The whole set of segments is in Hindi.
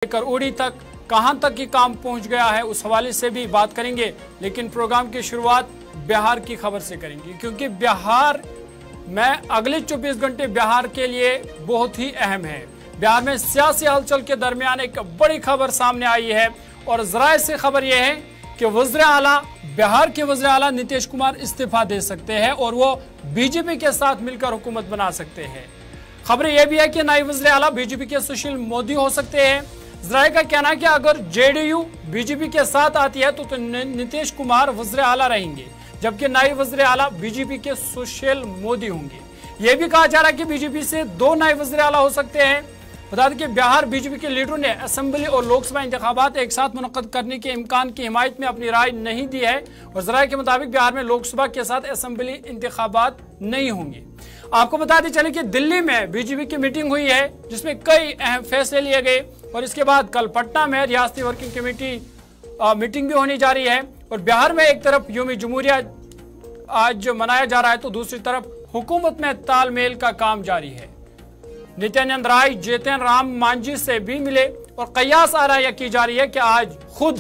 लेकर उड़ी तक कहां तक की काम पहुंच गया है, उस हवाले से भी बात करेंगे। लेकिन प्रोग्राम की शुरुआत बिहार की खबर से करेंगे, क्योंकि बिहार में अगले 24 घंटे बिहार के लिए बहुत ही अहम है। बिहार में सियासी हलचल के दरमियान एक बड़ी खबर सामने आई है और जराए से खबर यह है कि वज़ीर आला, बिहार के वज़ीर आला नीतीश कुमार इस्तीफा दे सकते हैं और वो बीजेपी के साथ मिलकर हुकूमत बना सकते हैं। खबर यह भी है कि नायब वज़ीर आला बीजेपी के सुशील मोदी हो सकते हैं। जराए का कहना है कि अगर जेडीयू बीजेपी के साथ आती है तो नीतीश कुमार वज़ीर आला रहेंगे, जबकि नायब वज़ीर आला बीजेपी के सुशील मोदी होंगे। यह भी कहा जा रहा है कि बीजेपी से 2 नायब वज़ीर आला हो सकते हैं। बता दें कि बिहार बीजेपी के लीडरों ने असेंबली और लोकसभा इंतखाबात एक साथ मुनक्कद करने के इम्कान की हिमायत में अपनी राय नहीं दी है और जराए के मुताबिक बिहार में लोकसभा के साथ असेंबली इंतखाबात नहीं होंगे। आपको बताते चले कि दिल्ली में बीजेपी की मीटिंग हुई है जिसमें कई अहम फैसले लिए गए और इसके बाद कल पटना में रियासती वर्किंग कमेटी मीटिंग भी होने जा रही है। और बिहार में एक तरफ यौम जमहूरिया आज मनाया जा रहा है तो दूसरी तरफ हुकूमत में तालमेल का काम जारी है। नित्यानंद राय जीतन राम मांझी से भी मिले और कयास आराया की जा रही है कि आज खुद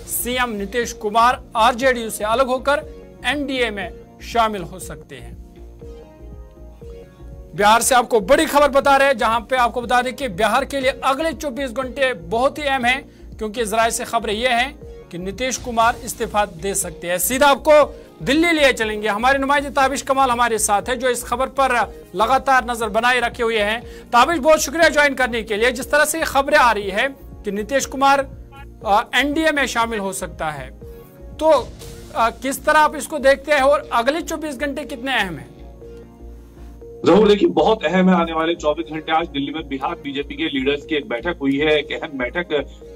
सीएम नीतीश कुमार आरजेडी से अलग होकर एनडीए में शामिल हो सकते हैं। बिहार से आपको बड़ी खबर बता रहे हैं, जहां पे आपको बता दें कि बिहार के लिए अगले 24 घंटे बहुत ही अहम हैं, क्योंकि जराए से खबर यह है कि नीतीश कुमार इस्तीफा दे सकते हैं। सीधा आपको दिल्ली लिए चलेंगे। हमारे नुमाइंदे ताबिश कमाल हमारे साथ है जो इस खबर पर लगातार नजर बनाए रखे हुए हैं। ताबिश, बहुत शुक्रिया ज्वाइन करने के लिए। जिस तरह से खबरें आ रही है कि नीतीश कुमार एनडीए में शामिल हो सकता है, तो किस तरह आप इसको देखते हैं और अगले 24 घंटे कितने अहम हैं? जरूर देखिए, बहुत अहम है आने वाले 24 घंटे। आज दिल्ली में बिहार बीजेपी के लीडर्स की एक बैठक हुई है। एक अहम बैठक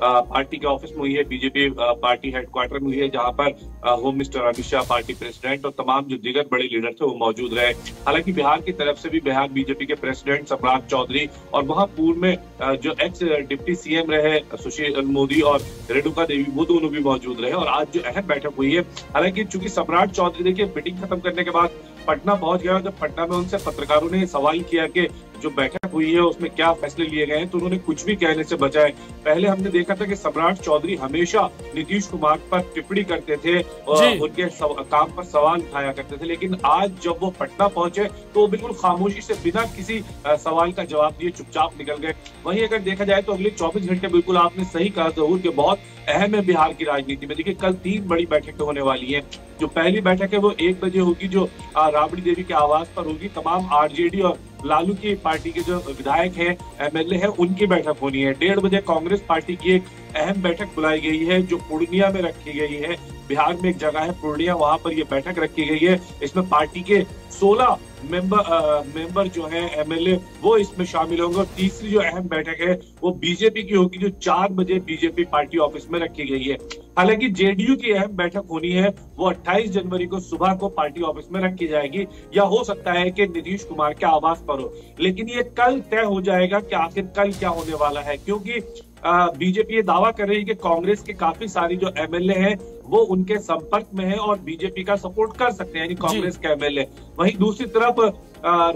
पार्टी के ऑफिस में हुई है, बीजेपी पार्टी हेडक्वार्टर में हुई है, जहां पर home minister Amit Shah, party president और तमाम जो दीगर बड़े लीडर थे वो मौजूद रहे। हालांकि बिहार की तरफ से भी बिहार बीजेपी के प्रेसिडेंट सम्राट चौधरी और वहां पूर्व में जो एक्स डिप्टी सीएम रहे सुशील मोदी और रेणुका देवी, वो दोनों भी मौजूद रहे और आज जो अहम बैठक हुई है। हालांकि चूंकि सम्राट चौधरी देखिए मीटिंग खत्म करने के बाद पटना पहुंच गया, जब पटना में उनसे पत्रकारों ने सवाल किया कि जो बैठक हुई है उसमें क्या फैसले लिए गए हैं, तो उन्होंने कुछ भी कहने से बचाए। पहले हमने देखा था कि सम्राट चौधरी हमेशा नीतीश कुमार पर टिप्पणी करते थे और उनके काम पर सवाल उठाया करते थे, लेकिन आज जब वो पटना पहुंचे तो वो बिल्कुल खामोशी से बिना किसी सवाल का जवाब दिए चुपचाप निकल गए। वहीं अगर देखा जाए तो अगले 24 घंटे बिल्कुल आपने सही कहा जरूर कि बहुत अहम है बिहार की राजनीति में। देखिए, कल 3 बड़ी बैठकें होने वाली हैं। जो पहली बैठक है वो 1 बजे होगी, जो राबड़ी देवी के आवास पर होगी। तमाम आरजेडी और लालू की पार्टी के जो विधायक हैं, एमएलए हैं, उनकी बैठक होनी है। 1:30 बजे कांग्रेस पार्टी की एक अहम बैठक बुलाई गई है जो पूर्णिया में रखी गई है। बिहार में एक जगह है पूर्णिया, वहां पर यह बैठक रखी गई है। इसमें पार्टी के 16 मेंबर जो है एमएलए वो इसमें शामिल होंगे। और तीसरी जो अहम बैठक है वो बीजेपी की होगी, जो 4 बजे बीजेपी पार्टी ऑफिस में रखी गई है। हालांकि जेडीयू की अहम बैठक होनी है, वो 28 जनवरी को सुबह को पार्टी ऑफिस में रखी जाएगी, या हो सकता है कि नीतीश कुमार के आवास पर हो। लेकिन ये कल तय हो जाएगा कि आखिर कल क्या होने वाला है, क्योंकि बीजेपी ये दावा कर रही है कि कांग्रेस के काफी सारी जो एमएलए हैं वो उनके संपर्क में है और बीजेपी का सपोर्ट कर सकते हैं, यानी कांग्रेस के एमएलए। वहीं दूसरी तरफ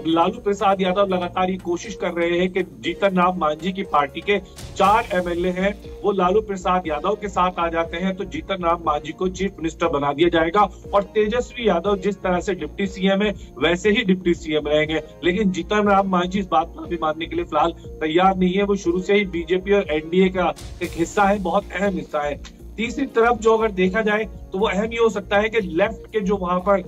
लालू प्रसाद यादव लगातार ये कोशिश कर रहे हैं कि जीतन राम मांझी की पार्टी के 4 एमएलए हैं वो लालू प्रसाद यादव के साथ आ जाते हैं तो जीतन राम मांझी को चीफ मिनिस्टर बना दिया जाएगा और तेजस्वी यादव जिस तरह से डिप्टी सीएम है वैसे ही डिप्टी सीएम रहेंगे। लेकिन जीतन राम मांझी इस बात को भी मानने के लिए फिलहाल तैयार नहीं है। वो शुरू से ही बीजेपी और एनडीए का एक हिस्सा है, बहुत अहम हिस्सा है। तीसरी तरफ जो अगर देखा जाए तो वो अहम ये हो सकता है कि लेफ्ट के जो वहां पर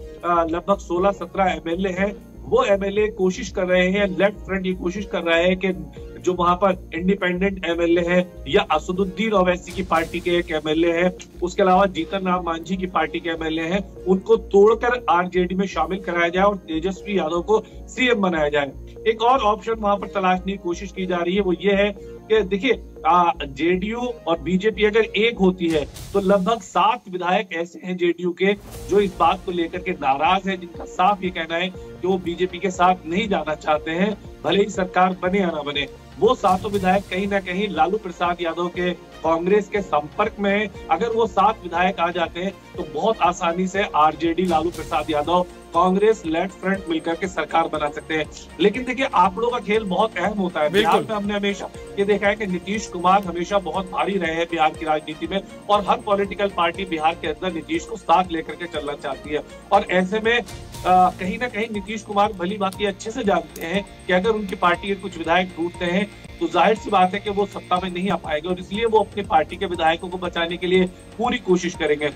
लगभग 16-17 एमएलए हैं वो एमएलए कोशिश कर रहे हैं, लेफ्ट फ्रंट ये कोशिश कर रहा है कि जो वहां पर इंडिपेंडेंट एमएलए है या असदुद्दीन ओवैसी की पार्टी के एक एमएलए है, उसके अलावा जीतन राम मांझी की पार्टी के एमएलए हैं, उनको तोड़कर आरजेडी में शामिल कराया जाए और तेजस्वी यादव को सीएम बनाया जाए। एक और ऑप्शन वहां पर तलाशने की कोशिश की जा रही है, वो ये है कि देखिए जेडीयू और बीजेपी अगर एक होती है तो लगभग 7 विधायक ऐसे हैं जेडीयू के जो इस बात को लेकर के नाराज है, जिनका साफ ये कहना है कि वो बीजेपी के साथ नहीं जाना चाहते हैं, भले ही सरकार बने या ना बने। वो 7 विधायक कहीं ना कहीं लालू प्रसाद यादव के कांग्रेस के संपर्क में है। अगर वो 7 विधायक आ जाते हैं तो बहुत आसानी से RJD Lalu Prasad Yadav Congress left front मिलकर के सरकार बना सकते हैं। लेकिन देखिए आंकड़ों का खेल बहुत अहम होता है। बिहार में हमने हमेशा ये देखा है कि नीतीश कुमार हमेशा बहुत भारी रहे हैं बिहार की राजनीति में, और हर पॉलिटिकल पार्टी बिहार के अंदर नीतीश को साथ लेकर के चलना चाहती है। और ऐसे में कहीं ना कहीं नीतीश कुमार भली बात अच्छे से जानते हैं कि अगर उनकी पार्टी के कुछ विधायक टूटते हैं तो जाहिर सी बात है कि वो सत्ता में नहीं आ पाएंगे, और इसलिए वो अपनी पार्टी के विधायकों को बचाने के लिए पूरी कोशिश करेंगे।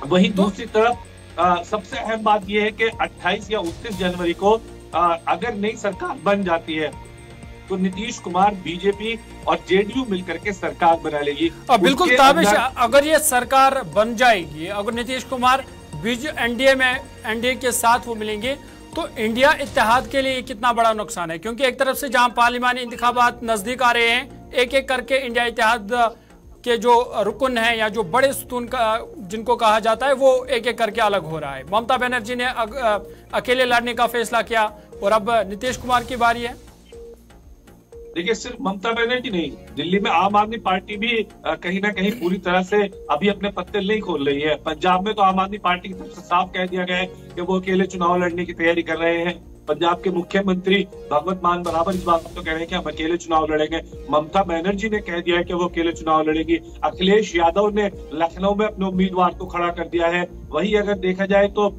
वहीं दूसरी तरफ सबसे अहम बात यह है कि 28 या 29 जनवरी को अगर नई सरकार बन जाती है तो नीतीश कुमार, बीजेपी और जेडीयू मिलकर के सरकार बना लेगी। बिल्कुल ताबिश, अगर ये सरकार बन जाएगी, अगर नीतीश कुमार एनडीए के साथ वो मिलेंगे तो इंडिया इत्तेहाद के लिए कितना बड़ा नुकसान है, क्योंकि एक तरफ से जहां पार्लिमानी इंतखाबात नजदीक आ रहे हैं, एक एक करके इंडिया इत्तेहाद के जो रुकन है या जो बड़े सुतून का जिनको कहा जाता है वो एक एक करके अलग हो रहा है। ममता बनर्जी ने अकेले लड़ने का फैसला किया और अब नीतीश कुमार की बारी है। देखिए सिर्फ ममता बनर्जी नहीं, दिल्ली में आम आदमी पार्टी भी कहीं ना कहीं पूरी तरह से अभी अपने पत्ते नहीं खोल रही है। पंजाब में तो आम आदमी पार्टी की तरफ से साफ कह दिया गया है कि वो अकेले चुनाव लड़ने की तैयारी कर रहे हैं। पंजाब के मुख्यमंत्री भगवंत मान बराबर इस बात को कह रहे हैं कि हम अकेले चुनाव लड़ेंगे। ममता बनर्जी ने कह दिया है कि वो अकेले चुनाव लड़ेगी। अखिलेश यादव ने लखनऊ में अपने उम्मीदवार को खड़ा कर दिया है। वही अगर देखा जाए तो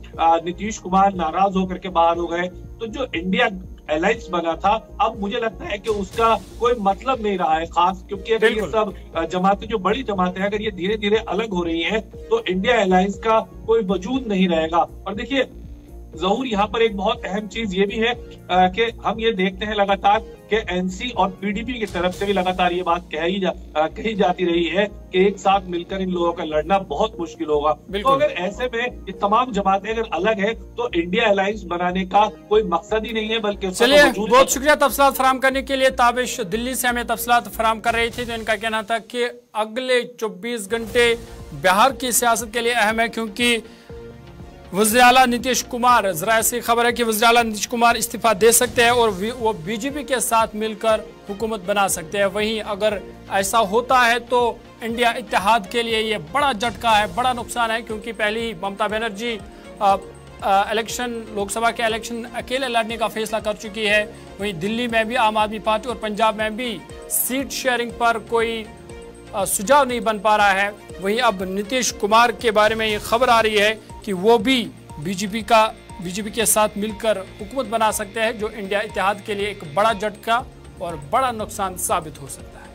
नीतीश कुमार नाराज होकर के बाहर हो गए। तो जो इंडिया अलायंस बना था, अब मुझे लगता है कि उसका कोई मतलब नहीं रहा है खास, क्योंकि अगर ये सब जमातें, जो बड़ी जमातें हैं, अगर ये धीरे धीरे अलग हो रही हैं तो इंडिया अलायंस का कोई वजूद नहीं रहेगा। और देखिए जरूर यहाँ पर एक बहुत अहम चीज ये भी है कि हम ये देखते हैं लगातार कि एनसी और पीडीपी की तरफ से भी लगातार ये बात कही जाती रही है कि एक साथ मिलकर इन लोगों का लड़ना बहुत मुश्किल होगा। तो अगर ऐसे में ये तमाम जमातें अगर अलग है तो इंडिया अलायंस बनाने का कोई मकसद ही नहीं है, बल्कि चलिए बहुत शुक्रिया तफसीलात फराहम करने के लिए। ताबिश दिल्ली से हमें तफसीलात फराहम कर रही थी, तो इनका कहना था कि अगले 24 घंटे बिहार की सियासत के लिए अहम है, क्योंकि वज़ीर आला नीतीश कुमार, जरा ऐसी खबर है कि वज़ीर आला नीतीश कुमार इस्तीफा दे सकते हैं और वो बीजेपी के साथ मिलकर हुकूमत बना सकते हैं। वहीं अगर ऐसा होता है तो इंडिया इत्तेहाद के लिए ये बड़ा झटका है, बड़ा नुकसान है, क्योंकि पहले ही ममता बनर्जी इलेक्शन, लोकसभा के इलेक्शन अकेले लड़ने का फैसला कर चुकी है। वहीं दिल्ली में भी आम आदमी पार्टी और पंजाब में भी सीट शेयरिंग पर कोई सुझाव नहीं बन पा रहा है। वहीं अब नीतीश कुमार के बारे में ये खबर आ रही है कि वो भी बीजेपी के साथ मिलकर हुकूमत बना सकते हैं, जो इंडिया इत्तेहाद के लिए एक बड़ा झटका और बड़ा नुकसान साबित हो सकता है।